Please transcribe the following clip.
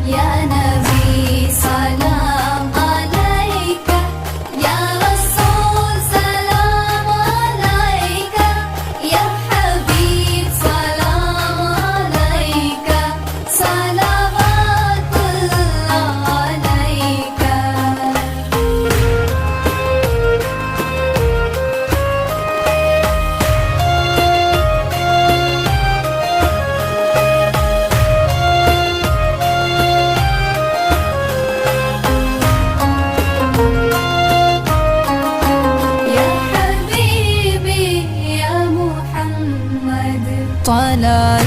يا نبي سلام عليك، يا رسول سلام عليك، يا حبيب سلام عليك، صلوات الله عليك. يا حبيبي يا محمد، طلع